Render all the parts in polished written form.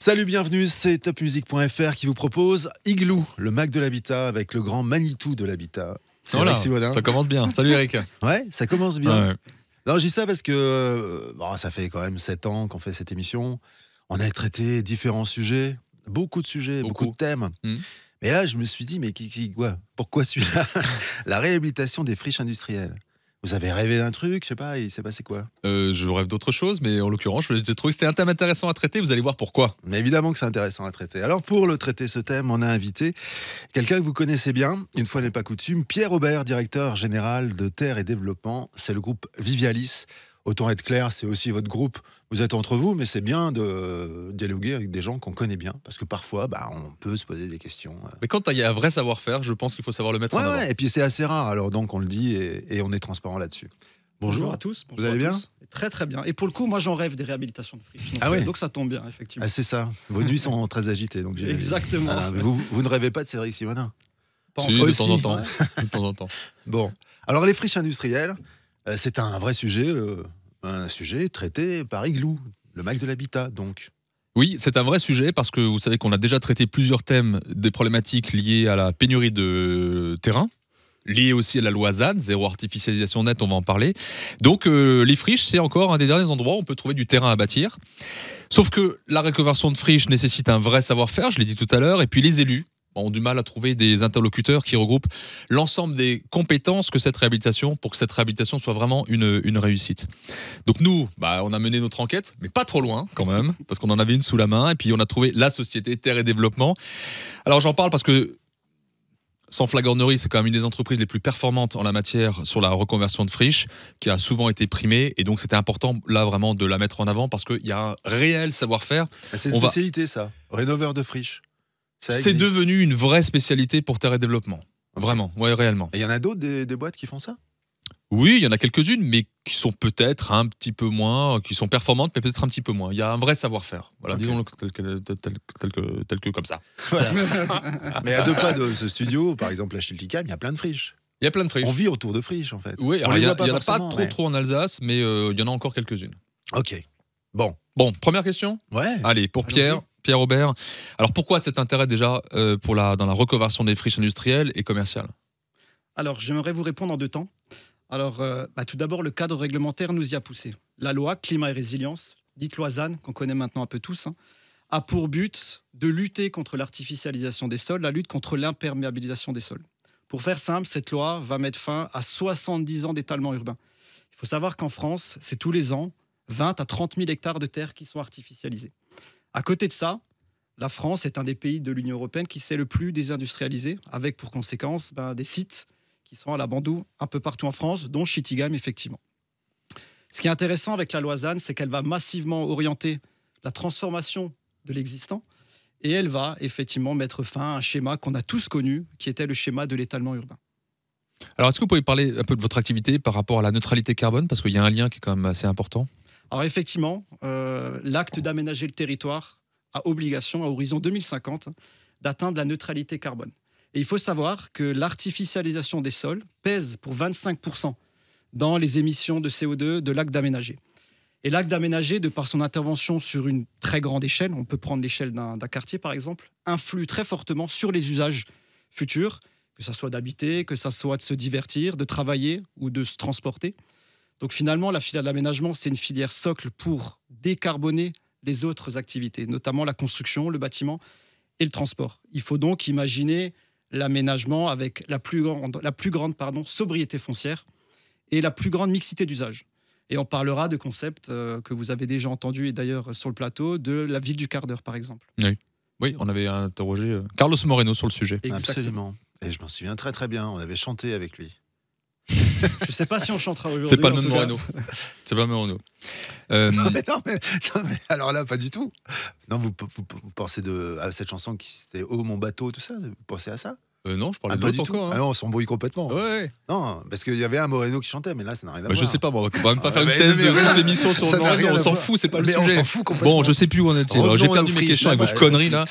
Salut, bienvenue, c'est topmusic.fr qui vous propose Igloo, le Mac de l'habitat avec le grand Manitou de l'habitat. C'est Voilà, Eric Simondin. ça commence bien. Salut Eric. Ouais, ça commence bien. Ouais. Non, je dis ça parce que ça fait quand même 7 ans qu'on fait cette émission. On a traité différents sujets, beaucoup de sujets, beaucoup de thèmes. Mais là, je me suis dit, mais quoi pourquoi celui-là? La réhabilitation des friches industrielles. Vous avez rêvé d'un truc, je sais pas, il s'est passé quoi? Je rêve d'autre chose, mais en l'occurrence, j'ai trouvé que c'était un thème intéressant à traiter. Vous allez voir pourquoi. Mais évidemment que c'est intéressant à traiter. Alors pour le traiter ce thème, on a invité quelqu'un que vous connaissez bien, une fois n'est pas coutume, Pierre Aubert, directeur général de Terre et Développement. C'est le groupe Vivialis. Autant être clair, c'est aussi votre groupe. Vous êtes entre vous, mais c'est bien de dialoguer avec des gens qu'on connaît bien, parce que parfois, on peut se poser des questions. Mais quand il y a un vrai savoir-faire, je pense qu'il faut savoir le mettre en avant. Ouais, et puis c'est assez rare, alors donc on le dit et on est transparent là-dessus. Bonjour à tous. Vous allez bien? Très très bien. Et pour le coup, moi j'en rêve des réhabilitations de friches. Donc ça tombe bien, effectivement. Ah, c'est ça. Vos nuits sont très agitées. Donc exactement. Ah, vous ne rêvez pas de Cédric Simondin? Si, de temps en temps. De temps en temps. Bon. Alors les friches industrielles, c'est un vrai sujet, un sujet traité par Igloo, le Mac de l'habitat, donc. Oui, c'est un vrai sujet parce que vous savez qu'on a déjà traité plusieurs thèmes des problématiques liées à la pénurie de terrain, liées aussi à la loi ZAN, zéro artificialisation nette, on va en parler. Donc les friches, c'est encore un des derniers endroits où on peut trouver du terrain à bâtir. Sauf que la reconversion de friches nécessite un vrai savoir-faire, je l'ai dit tout à l'heure, et puis les élus ont du mal à trouver des interlocuteurs qui regroupent l'ensemble des compétences que cette réhabilitation, pour que cette réhabilitation soit vraiment une réussite. Donc nous, on a mené notre enquête, mais pas trop loin quand même, parce qu'on en avait une sous la main, et puis on a trouvé la société Terre et Développement. Alors j'en parle parce que, sans flagornerie, c'est quand même une des entreprises les plus performantes en la matière sur la reconversion de friches, qui a souvent été primée, et donc c'était important là vraiment de la mettre en avant, parce qu'il y a un réel savoir-faire. C'est une spécialité ça, rénoveur de friches. C'est devenu une vraie spécialité pour Terre et Développement. Vraiment, ouais, réellement. Et il y en a d'autres, des boîtes qui font ça? Oui, il y en a quelques-unes, mais qui sont peut-être un petit peu moins, qui sont performantes, mais peut-être un petit peu moins. Il y a un vrai savoir-faire. Voilà, disons-le tel que comme ça. Voilà. Mais à 2 pas de ce studio, par exemple à Schiltigheim, il y a plein de friches. Il y a plein de friches. On vit autour de friches, en fait. Oui, il n'y en a pas trop en Alsace, mais il y en a encore quelques-unes. Ok. Bon, première question. Ouais. Allez, pour Pierre Aubert. Alors pourquoi cet intérêt déjà dans la reconversion des friches industrielles et commerciales? Alors j'aimerais vous répondre en 2 temps. Alors tout d'abord, le cadre réglementaire nous y a poussé. La loi Climat et Résilience, dite loi ZAN, qu'on connaît maintenant un peu tous, a pour but de lutter contre l'artificialisation des sols, la lutte contre l'imperméabilisation des sols. Pour faire simple, cette loi va mettre fin à 70 ans d'étalement urbain. Il faut savoir qu'en France, c'est tous les ans 20 à 30 000 hectares de terre qui sont artificialisés. À côté de ça, la France est un des pays de l'Union européenne qui s'est le plus désindustrialisé, avec pour conséquence des sites qui sont à l'abandon un peu partout en France, dont Schiltigheim, effectivement. Ce qui est intéressant avec la loi ZAN, c'est qu'elle va massivement orienter la transformation de l'existant, et elle va effectivement mettre fin à un schéma qu'on a tous connu, qui était le schéma de l'étalement urbain. Alors, est-ce que vous pouvez parler un peu de votre activité par rapport à la neutralité carbone, parce qu'il y a un lien qui est quand même assez important? Alors effectivement, l'acte d'aménager le territoire a obligation, à horizon 2050, d'atteindre la neutralité carbone. Et il faut savoir que l'artificialisation des sols pèse pour 25% dans les émissions de CO2 de l'acte d'aménager. Et l'acte d'aménager, de par son intervention sur une très grande échelle, on peut prendre l'échelle d'un quartier par exemple, influe très fortement sur les usages futurs, que ce soit d'habiter, que ce soit de se divertir, de travailler ou de se transporter. Donc finalement, la filière de l'aménagement, c'est une filière socle pour décarboner les autres activités, notamment la construction, le bâtiment et le transport. Il faut donc imaginer l'aménagement avec la plus grande sobriété foncière et la plus grande mixité d'usage. Et on parlera de concepts que vous avez déjà entendus, et d'ailleurs sur le plateau, de la ville du quart d'heure, par exemple. Oui, on avait interrogé Carlos Moreno sur le sujet. Absolument. Et je m'en souviens très très bien, on avait chanté avec lui. Je ne sais pas si on chantera aujourd'hui. C'est pas le même Moreno. C'est pas le même Moreno. Non, mais alors là, pas du tout. Non, vous pensez à cette chanson qui c'était Oh mon bateau, tout ça? Vous pensez à ça? Non, je parlais de pas du l'autre tout. encore. Ah non, on s'embrouille complètement. Ouais. Non, parce qu'il y avait un Moreno qui chantait, mais là, ça n'a rien à voir. Je sais pas, on va quand même pas faire une thèse de l'émission sur le Moreno, on s'en fout, c'est pas le sujet. On s'en fout complètement. Bon, je sais plus où on est. J'ai perdu mes questions avec vos conneries là.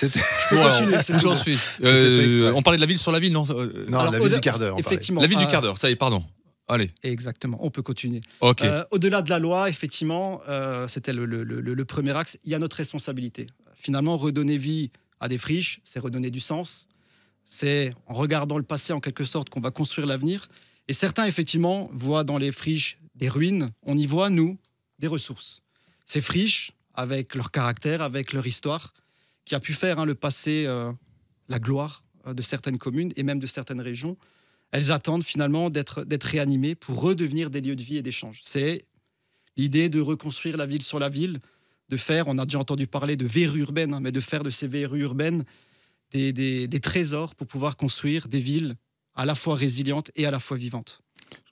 Où j'en suis? On parlait de la ville sur la ville, non? Non, la ville du quart d'heure. Effectivement. La ville du quart d'heure, ça y est, pardon. Allez. Exactement, on peut continuer. Ok. Au-delà de la loi, effectivement, c'était le premier axe, il y a notre responsabilité. finalement, redonner vie à des friches, c'est redonner du sens. C'est en regardant le passé, en quelque sorte, qu'on va construire l'avenir. Et certains, effectivement, voient dans les friches des ruines. On y voit, nous, des ressources. Ces friches, avec leur caractère, avec leur histoire, qui a pu faire le passé, la gloire de certaines communes et même de certaines régions, elles attendent finalement d'être réanimées pour redevenir des lieux de vie et d'échange. C'est l'idée de reconstruire la ville sur la ville, de faire, on a déjà entendu parler de verrues urbaines, mais de faire de ces verrues urbaines des trésors pour pouvoir construire des villes à la fois résilientes et à la fois vivantes.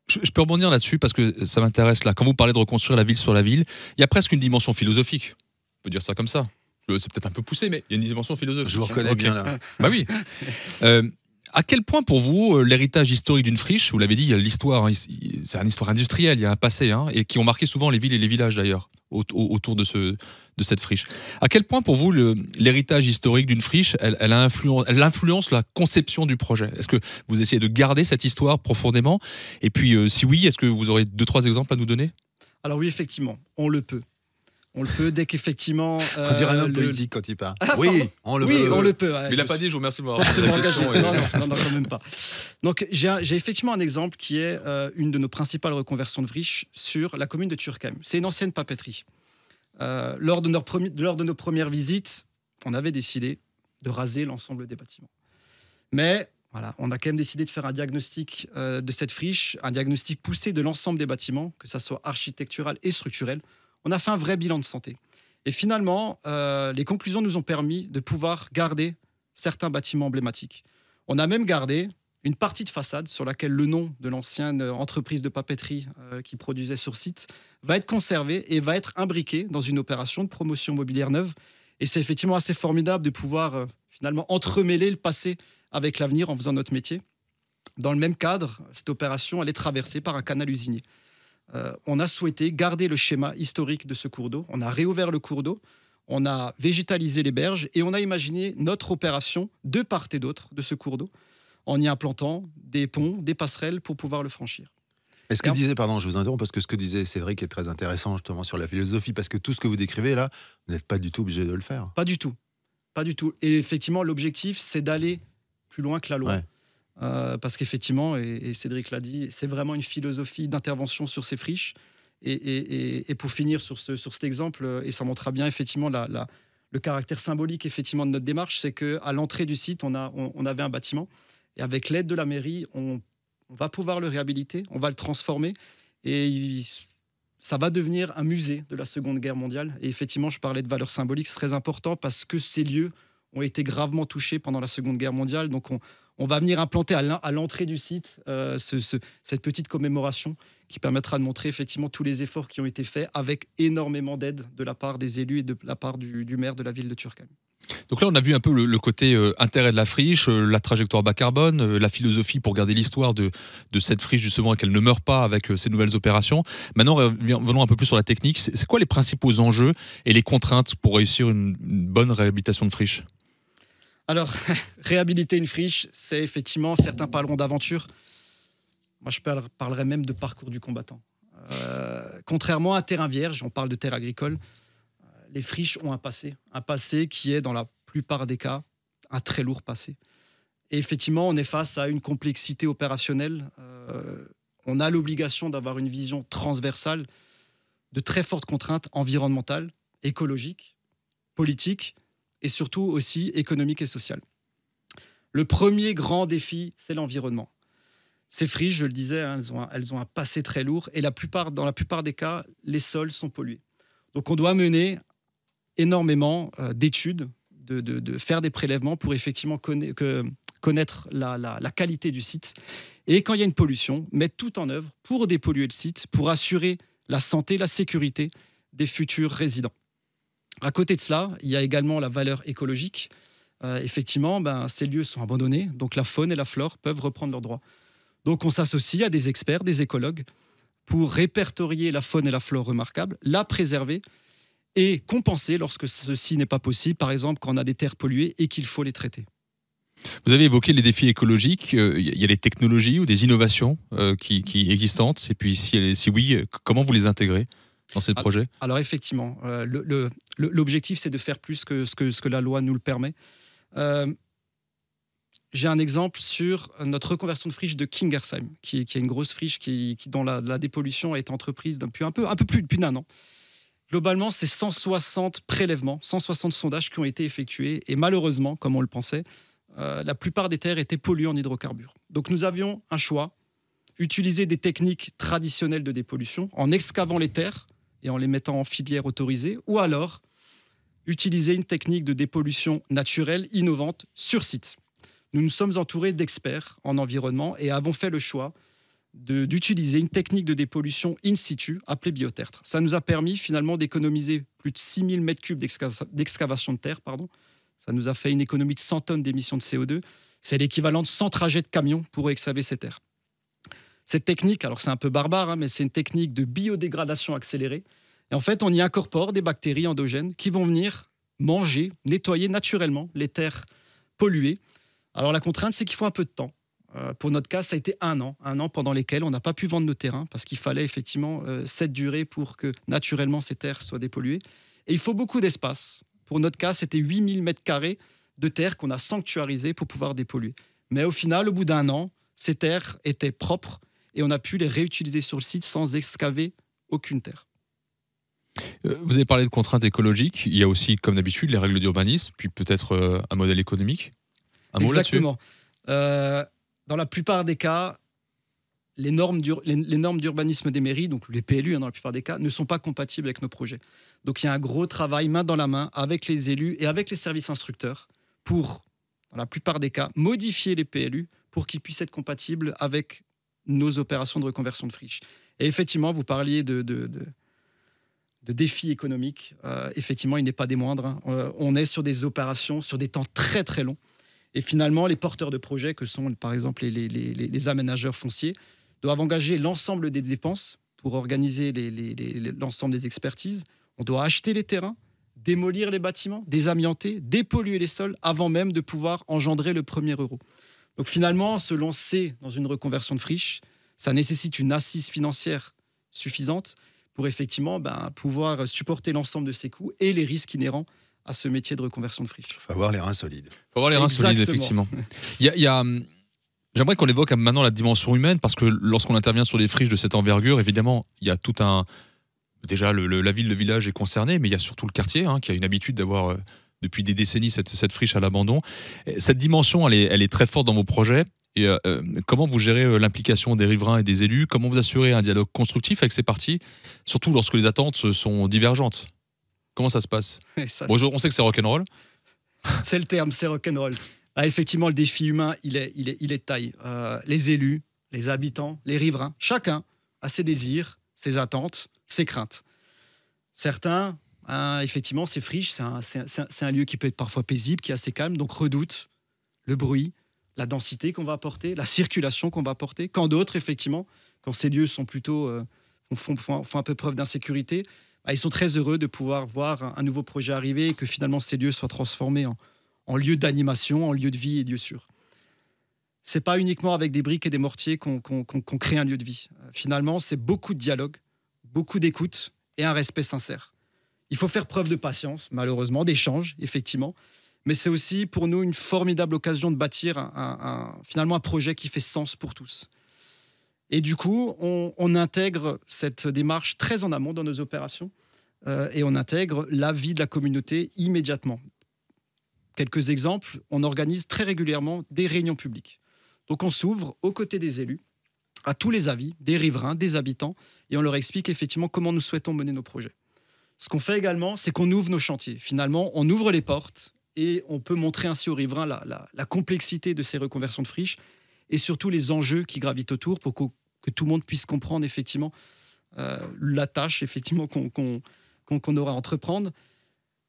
Je peux rebondir là-dessus parce que ça m'intéresse là. Quand vous parlez de reconstruire la ville sur la ville, il y a presque une dimension philosophique. On peut dire ça comme ça. C'est peut-être un peu poussé, mais il y a une dimension philosophique. Je vous reconnais bien là. Bah oui. À quel point pour vous, l'héritage historique d'une friche, vous l'avez dit, il y a l'histoire, c'est une histoire industrielle, il y a un passé, et qui ont marqué souvent les villes et les villages d'ailleurs, autour de cette friche. À quel point pour vous, l'héritage historique d'une friche, elle influence la conception du projet? Est-ce que vous essayez de garder cette histoire profondément? Et puis, si oui, est-ce que vous aurez 2-3 exemples à nous donner? Alors oui, effectivement, on le peut. On le peut dès qu'effectivement. On dirait un homme politique quand il parle. Ah, oui, on le peut. On le peut. Mais il n'a pas dit, je vous remercie de m'avoir posé la question. Non, quand même pas. Donc, j'ai effectivement un exemple qui est une de nos principales reconversions de friches sur la commune de Turckheim. C'est une ancienne papeterie. Lors de nos premières visites, on avait décidé de raser l'ensemble des bâtiments. Mais voilà, on a quand même décidé de faire un diagnostic de cette friche, un diagnostic poussé de l'ensemble des bâtiments, que ça soit architectural et structurel. On a fait un vrai bilan de santé. Et finalement, les conclusions nous ont permis de pouvoir garder certains bâtiments emblématiques. On a même gardé une partie de façade sur laquelle le nom de l'ancienne entreprise de papeterie qui produisait sur site va être conservé et va être imbriqué dans une opération de promotion mobilière neuve. Et c'est effectivement assez formidable de pouvoir finalement entremêler le passé avec l'avenir en faisant notre métier. Dans le même cadre, cette opération, elle est traversée par un canal usinier. On a souhaité garder le schéma historique de ce cours d'eau. On a réouvert le cours d'eau, on a végétalisé les berges et on a imaginé notre opération de part et d'autre de ce cours d'eau en y implantant des ponts, des passerelles pour pouvoir le franchir. Et ce que disait, pardon, je vous interromps, parce que ce que disait Cédric est très intéressant justement sur la philosophie, parce que tout ce que vous décrivez là, vous n'êtes pas du tout obligé de le faire. Pas du tout. Pas du tout. Et effectivement, l'objectif, c'est d'aller plus loin que la loi. Ouais. Parce qu'effectivement, et Cédric l'a dit, c'est vraiment une philosophie d'intervention sur ces friches. Et pour finir sur cet exemple, et ça montrera bien effectivement le caractère symbolique effectivement de notre démarche, c'est qu'à l'entrée du site, on avait un bâtiment. Et avec l'aide de la mairie, on va pouvoir le réhabiliter, on va le transformer. Et ça va devenir un musée de la Seconde Guerre mondiale. Et effectivement, je parlais de valeur symbolique, c'est très important parce que ces lieux ont été gravement touchés pendant la Seconde Guerre mondiale. Donc on va venir implanter à l'entrée du site cette petite commémoration qui permettra de montrer effectivement tous les efforts qui ont été faits avec énormément d'aide de la part des élus et de la part du maire de la ville de Turckheim. Donc là, on a vu un peu le côté intérêt de la friche, la trajectoire bas carbone, la philosophie pour garder l'histoire de cette friche, justement, et qu'elle ne meure pas avec ces nouvelles opérations. Maintenant, venons un peu plus sur la technique. C'est quoi les principaux enjeux et les contraintes pour réussir une bonne réhabilitation de friche ? Alors, réhabiliter une friche, c'est effectivement, certains parleront d'aventure. Moi, je parlerais même de parcours du combattant. Contrairement à un terrain vierge, on parle de terre agricole, les friches ont un passé qui est, dans la plupart des cas, un très lourd passé. Et effectivement, on est face à une complexité opérationnelle. On a l'obligation d'avoir une vision transversale de très fortes contraintes environnementales, écologiques, politiques, et surtout aussi économique et social. Le premier grand défi, c'est l'environnement. Ces friches, je le disais, elles ont un passé très lourd et dans la plupart des cas, les sols sont pollués. Donc on doit mener énormément d'études, de faire des prélèvements pour effectivement connaître la qualité du site. Et quand il y a une pollution, mettre tout en œuvre pour dépolluer le site, pour assurer la santé, la sécurité des futurs résidents. À côté de cela, il y a également la valeur écologique. Effectivement, ces lieux sont abandonnés, donc la faune et la flore peuvent reprendre leurs droits. Donc on s'associe à des experts, des écologues, pour répertorier la faune et la flore remarquables, la préserver et compenser lorsque ceci n'est pas possible, par exemple quand on a des terres polluées et qu'il faut les traiter. Vous avez évoqué les défis écologiques. Il y a des technologies ou des innovations qui existantes. Et puis, si oui, comment vous les intégrez ? dans ces projets? Alors effectivement, l'objectif, c'est de faire plus que ce que la loi nous le permet. J'ai un exemple sur notre reconversion de friche de Kingersheim, qui est une grosse friche dont la dépollution est entreprise depuis un peu plus d'un an. Globalement, c'est 160 prélèvements, 160 sondages qui ont été effectués. Et malheureusement, comme on le pensait, la plupart des terres étaient polluées en hydrocarbures. Donc nous avions un choix, utiliser des techniques traditionnelles de dépollution en excavant les terres et en les mettant en filière autorisée, ou alors utiliser une technique de dépollution naturelle innovante sur site. Nous nous sommes entourés d'experts en environnement et avons fait le choix d'utiliser une technique de dépollution in situ appelée biotertre. Ça nous a permis finalement d'économiser plus de 6000 m3 d'excavation de terre. Ça nous a fait une économie de 100 tonnes d'émissions de CO2. C'est l'équivalent de 100 trajets de camions pour excaver ces terres. Cette technique, alors c'est un peu barbare, mais c'est une technique de biodégradation accélérée. Et en fait, on y incorpore des bactéries endogènes qui vont venir manger, nettoyer naturellement les terres polluées. Alors la contrainte, c'est qu'il faut un peu de temps. Pour notre cas, ça a été un an pendant lesquels on n'a pas pu vendre nos terrains parce qu'il fallait effectivement cette durée pour que naturellement ces terres soient dépolluées. Et il faut beaucoup d'espace. Pour notre cas, c'était 8000 m² de terre qu'on a sanctuarisé pour pouvoir dépolluer. Mais au final, au bout d'un an, ces terres étaient propres et on a pu les réutiliser sur le site sans excaver aucune terre. Vous avez parlé de contraintes écologiques. Il y a aussi, comme d'habitude, les règles d'urbanisme, puis peut-être un modèle économique. Un mot là-dessus ? Exactement. Dans la plupart des cas, les normes d'urbanisme des mairies, donc les PLU dans la plupart des cas, ne sont pas compatibles avec nos projets. Donc il y a un gros travail main dans la main avec les élus et avec les services instructeurs pour, dans la plupart des cas, modifier les PLU pour qu'ils puissent être compatibles avec nos opérations de reconversion de friche. Et effectivement, vous parliez de défis économiques. Effectivement, il n'est pas des moindres. On est sur des opérations, sur des temps très très longs. Et finalement, les porteurs de projets, que sont par exemple les aménageurs fonciers, doivent engager l'ensemble des dépenses pour organiser l'ensemble des expertises. On doit acheter les terrains, démolir les bâtiments, désamianter, dépolluer les sols avant même de pouvoir engendrer le premier euro. Donc finalement, se lancer dans une reconversion de friche, ça nécessite une assise financière suffisante pour effectivement pouvoir supporter l'ensemble de ces coûts et les risques inhérents à ce métier de reconversion de friche. Il faut avoir les reins solides. Il faut avoir les reins solides, effectivement. J'aimerais qu'on évoque maintenant la dimension humaine, parce que lorsqu'on intervient sur des friches de cette envergure, évidemment, il y a tout un... Déjà, la ville, le village est concerné, mais il y a surtout le quartier, qui a une habitude d'avoir, depuis des décennies, cette friche à l'abandon. Cette dimension, elle est très forte dans vos projets. Et comment vous gérez l'implication des riverains et des élus? Comment vous assurez un dialogue constructif avec ces parties, surtout lorsque les attentes sont divergentes? Comment ça se passe? On sait que c'est rock'n'roll. C'est le terme, c'est rock'n'roll. Effectivement, le défi humain, il est de taille. Les élus, les habitants, les riverains, chacun a ses désirs, ses attentes, ses craintes. Certains, effectivement, ces friches, c'est un lieu qui peut être parfois paisible, qui est assez calme, donc redoutent le bruit, la densité qu'on va apporter, la circulation qu'on va apporter. Quand d'autres, effectivement, quand ces lieux sont plutôt font un peu preuve d'insécurité, ils sont très heureux de pouvoir voir un nouveau projet arriver et que finalement ces lieux soient transformés en lieu d'animation, en lieu de vie et lieu sûr. C'est pas uniquement avec des briques et des mortiers qu'on crée un lieu de vie. Finalement, c'est beaucoup de dialogue, beaucoup d'écoute et un respect sincère. Il faut faire preuve de patience, malheureusement, d'échange, effectivement, mais c'est aussi pour nous une formidable occasion de bâtir finalement un projet qui fait sens pour tous. Et du coup, on intègre cette démarche très en amont dans nos opérations et on intègre l'avis de la communauté immédiatement. Quelques exemples, on organise très régulièrement des réunions publiques. Donc on s'ouvre aux côtés des élus, à tous les avis, des riverains, des habitants, et on leur explique effectivement comment nous souhaitons mener nos projets. Ce qu'on fait également, c'est qu'on ouvre nos chantiers. Finalement, on ouvre les portes et on peut montrer ainsi aux riverains la complexité de ces reconversions de friches et surtout les enjeux qui gravitent autour pour que tout le monde puisse comprendre effectivement la tâche effectivement qu'on aura à entreprendre.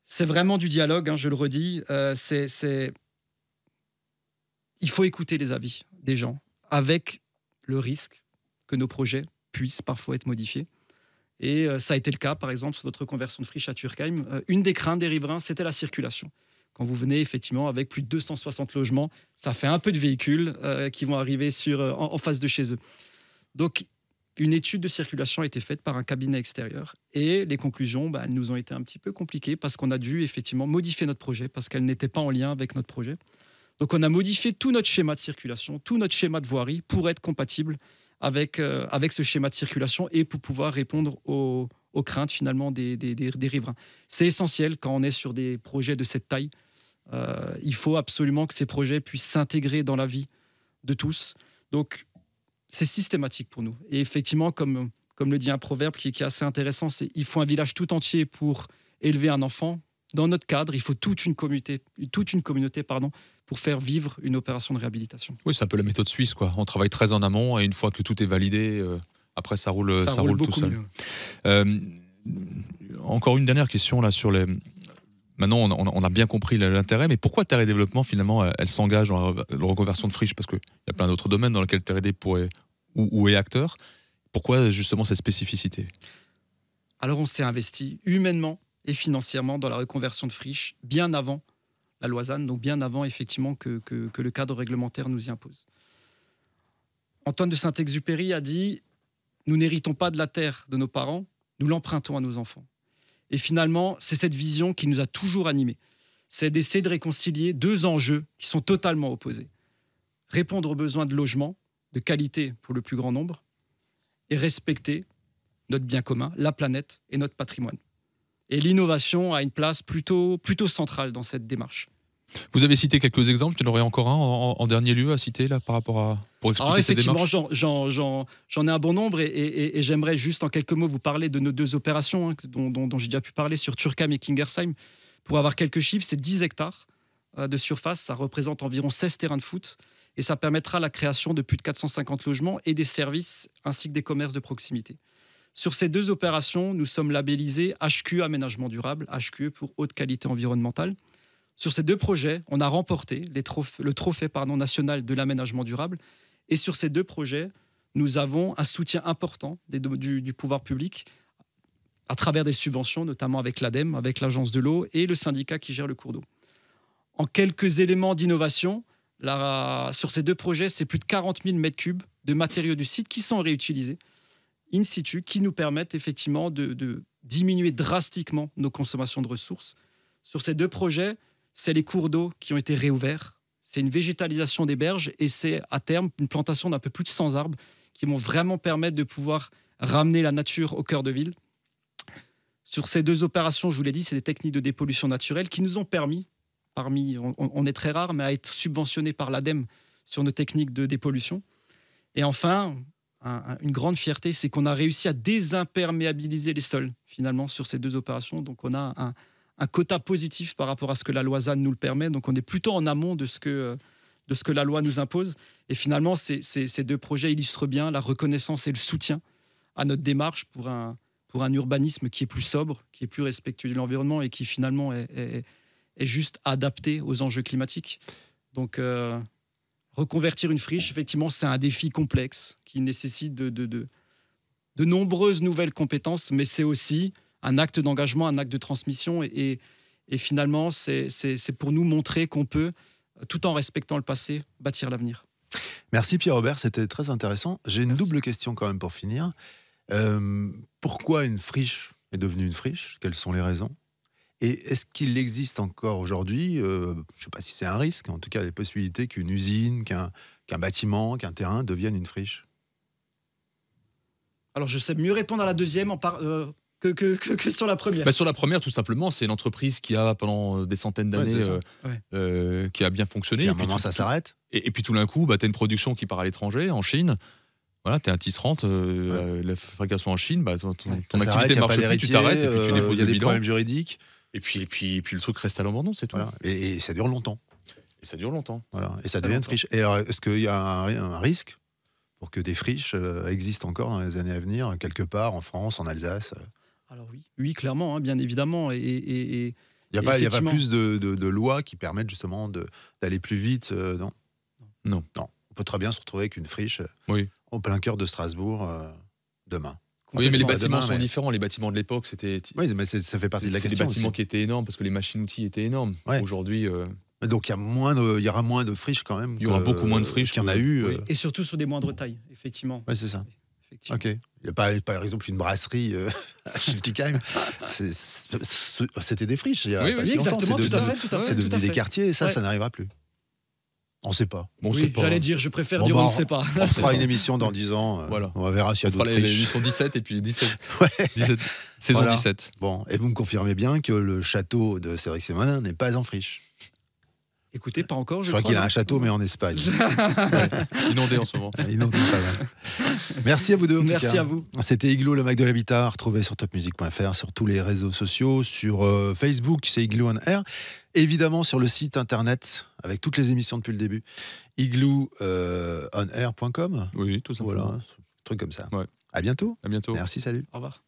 C'est vraiment du dialogue, je le redis. Il faut écouter les avis des gens avec le risque que nos projets puissent parfois être modifiés. Et ça a été le cas, par exemple, sur notre reconversion de friche à Turckheim. Une des craintes des riverains, c'était la circulation. Quand vous venez effectivement avec plus de 260 logements, ça fait un peu de véhicules qui vont arriver en face de chez eux. Donc, une étude de circulation a été faite par un cabinet extérieur. Et les conclusions, elles nous ont été un petit peu compliquées parce qu'on a dû effectivement modifier notre projet parce qu'elles n'étaient pas en lien avec notre projet. Donc on a modifié tout notre schéma de circulation, tout notre schéma de voirie pour être compatible avec ce schéma de circulation et pour pouvoir répondre aux craintes finalement des riverains. C'est essentiel quand on est sur des projets de cette taille. Il faut absolument que ces projets puissent s'intégrer dans la vie de tous. Donc c'est systématique pour nous. Et effectivement, comme le dit un proverbe qui est assez intéressant, c'est il faut un village tout entier pour élever un enfant. Dans notre cadre, il faut toute une communauté pour faire vivre une opération de réhabilitation. Oui, c'est un peu la méthode suisse, quoi. On travaille très en amont et une fois que tout est validé, après ça roule tout seul. Encore une dernière question là sur les. Maintenant, on a bien compris l'intérêt, mais pourquoi Terre et Développement, finalement, elle s'engage dans la reconversion de friches? Parce qu'il y a plein d'autres domaines dans lesquels Terre et Dé pourrait ou est acteur. Pourquoi justement cette spécificité? Alors, on s'est investi humainement et financièrement dans la reconversion de friches bien avant la loi ZAN, donc bien avant effectivement que le cadre réglementaire nous y impose. Antoine de Saint-Exupéry a dit « Nous n'héritons pas de la terre de nos parents, nous l'empruntons à nos enfants ». Et finalement, c'est cette vision qui nous a toujours animés. C'est d'essayer de réconcilier deux enjeux qui sont totalement opposés. Répondre aux besoins de logement, de qualité pour le plus grand nombre, et respecter notre bien commun, la planète et notre patrimoine. Et l'innovation a une place plutôt centrale dans cette démarche. Vous avez cité quelques exemples, tu en aurais encore un en dernier lieu à citer là, par rapport à, pour expliquer cette démarche? Effectivement, j'en ai un bon nombre et j'aimerais juste en quelques mots vous parler de nos deux opérations dont j'ai déjà pu parler sur Turckheim et Kingersheim. Pour avoir quelques chiffres, c'est 10 hectares de surface, ça représente environ 16 terrains de foot et ça permettra la création de plus de 450 logements et des services ainsi que des commerces de proximité. Sur ces deux opérations, nous sommes labellisés HQE Aménagement Durable, HQE pour haute qualité environnementale. Sur ces deux projets, on a remporté le trophée national de l'aménagement durable. Et sur ces deux projets, nous avons un soutien important du pouvoir public à travers des subventions, notamment avec l'ADEME, avec l'Agence de l'eau et le syndicat qui gère le cours d'eau. En quelques éléments d'innovation, sur ces deux projets, c'est plus de 40 000 m3 de matériaux du site qui sont réutilisés in situ, qui nous permettent effectivement de diminuer drastiquement nos consommations de ressources. Sur ces deux projets, c'est les cours d'eau qui ont été réouverts, c'est une végétalisation des berges et c'est à terme une plantation d'un peu plus de 100 arbres qui vont vraiment permettre de pouvoir ramener la nature au cœur de ville. Sur ces deux opérations, je vous l'ai dit, c'est des techniques de dépollution naturelle qui nous ont permis, on est très rare, mais à être subventionnés par l'ADEME sur nos techniques de dépollution. Et enfin, une grande fierté, c'est qu'on a réussi à désimperméabiliser les sols, finalement, sur ces deux opérations. Donc on a un quota positif par rapport à ce que la loi ZAN nous le permet. Donc on est plutôt en amont de ce que la loi nous impose. Et finalement, ces deux projets illustrent bien la reconnaissance et le soutien à notre démarche pour un urbanisme qui est plus sobre, qui est plus respectueux de l'environnement et qui finalement est juste adapté aux enjeux climatiques. Donc reconvertir une friche, effectivement, c'est un défi complexe qui nécessite de nombreuses nouvelles compétences, mais c'est aussi un acte d'engagement, un acte de transmission. Et finalement, c'est pour nous montrer qu'on peut, tout en respectant le passé, bâtir l'avenir. Merci Pierre-Robert, c'était très intéressant. J'ai une double question quand même pour finir. Pourquoi une friche est devenue une friche? Quelles sont les raisons? Et est-ce qu'il existe encore aujourd'hui, je ne sais pas si c'est un risque, en tout cas les possibilités qu'une usine, qu'un bâtiment, qu'un terrain devienne une friche? Alors je sais mieux répondre à la deuxième que sur la première. Sur la première, tout simplement, c'est une entreprise qui a, pendant des centaines d'années, qui a bien fonctionné. Et à un moment, ça s'arrête. Et puis tout d'un coup, tu as une production qui part à l'étranger, en Chine. Voilà, tu es un tisserand, la fabrication en Chine, ton activité marche plus, tu t'arrêtes et puis tu déposes il y a des des problèmes juridiques. Et puis le truc reste à l'abandon, c'est tout. Voilà. Et ça dure longtemps. Et ça dure longtemps. Voilà. Et ça devient une friche. Et alors, est-ce qu'il y a un risque pour que des friches existent encore dans les années à venir, quelque part, en France, en Alsace? Alors oui, clairement, bien évidemment. Il n'y a pas plus de lois qui permettent justement d'aller plus vite, non? Non. On peut très bien se retrouver avec une friche au plein cœur de Strasbourg demain. Oui, mais les bâtiments sont différents. Les bâtiments de l'époque, c'était. Oui, mais ça fait partie de la question. Des bâtiments aussi qui étaient énormes parce que les machines-outils étaient énormes. Ouais. Aujourd'hui. Donc il y aura moins de friches quand même. Il y aura beaucoup moins de friches qu'il y en a eu. Et surtout sur des moindres tailles, effectivement. Oui, c'est ça. effectivement. Ok. Il n'y a pas, par exemple, une brasserie à Schiltigheim. C'était des friches. Il y a Oui, pas oui, si longtemps. exactement, C'est tout à devenu- fait, tout à fait. c'est tout devenu à des fait. quartiers et ça, Ouais. ça n'arrivera plus. On ne sait pas. Bon, Oui, c'est pas- j'allais dire, je préfère Bon, dire bah, on ne sait pas. On fera une émission dans 10 ans. Voilà. On verra s'il y On a fera d'autres friches. l'émission 17 et puis 17. Ouais. 17 saison Voilà. 17. Bon, et vous me confirmez bien que le château de Cédric Sémonin n'est pas en friche. Écoutez, pas encore, Je je crois qu'il a non. un château, mais en Espagne. Inondé en ce moment. Inondé, pas mal. Merci à vous deux. En tout Merci cas. à vous. C'était Igloo, le Mac de l'habitat, retrouvé sur topmusic.fr, sur tous les réseaux sociaux, sur Facebook, c'est Igloo on Air, évidemment sur le site internet avec toutes les émissions depuis le début, igloonair.com. Oui, tout simplement. Voilà, un truc comme ça. Ouais. À bientôt. À bientôt. Merci, salut. Au revoir.